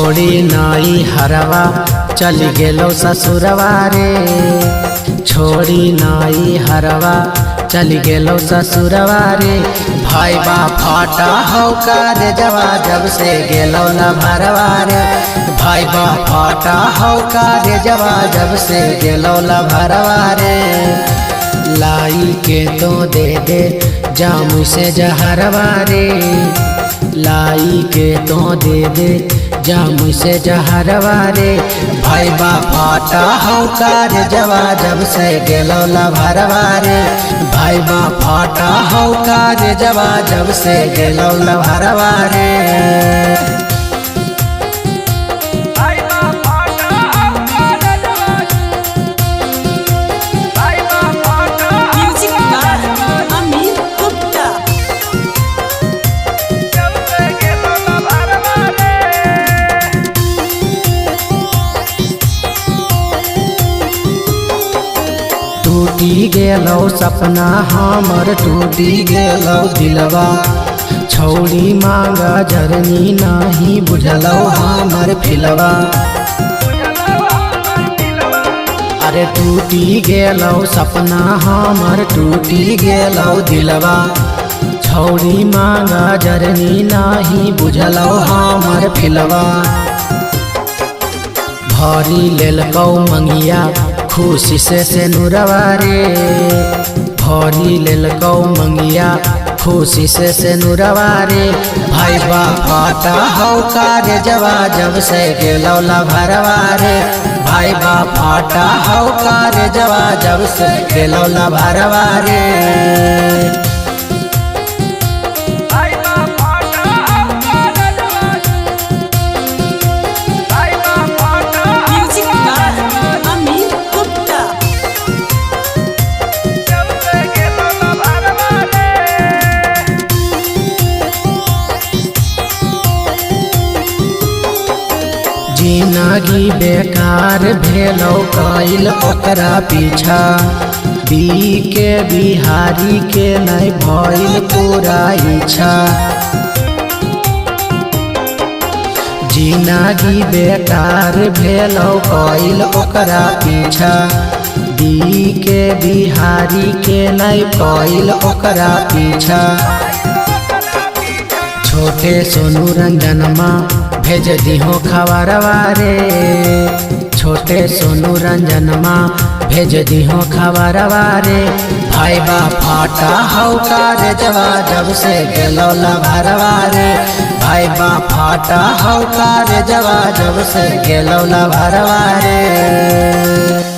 छोड़ी नाई हरवा चली गेलो ससुरवा रे। छोड़ी नाई हरवा चली गेलो ससुरवा रे। भाई बा फाटा हो कर जवा जब से गेलो न भरवा रे। भाई बा फाटा हो कर जवा जब से गेलो न भरवा रे। लाई के तो दे दे जामु से जहरवा रे। लाई के तो दे दे जामु से जहरवा रे। भाई बा फाटा हो कर जवा जब से गेलो ला भरवा रे। भाई बा फाटा हो कर जवा जब से गेलो ला भरवा रे। टूटी गेलो सपना हमर टूटी गेलो दिलवा। छौड़ी मांगा जरनी नाही बुझलो हमर फिलवा। अरे टूटी गेलो सपना हमर टूटी गेलो दिलवा। छौड़ी मांगा जरनी नाही बुझलो हमर फिलवा। भरी लेलकौ मंगिया खुशी से नुरवा रे। भरी लेलकौ मंगिया खुशी से नुरवा रे। भाई बा फाटा हो कर जवा जब से गेलो ला भरवा रे। भाई बा फाटा हो कर जवा जब से गेलो ला भरवा रे। जिंदगी बेकार भेलो कइल ओकरा पीछा। बी के बिहारी के नहीं भइल पूरा इच्छा। जिंदगी बेकार भेलो कइल ओकरा पीछा। बी के बिहारी के नहीं भइल ओकरा पीछा। छोटे सोनू रंजनमा भेज दिहो खबरवा रे। छोटे सोनू रंजनमा भेज दिहो खबरवा रे। भाई बा फाटा हो कर जवा जब से गेलो ला भरवा रे। भाई बा फाटा हो कर जवा जब से गेलो ला भरवा रे।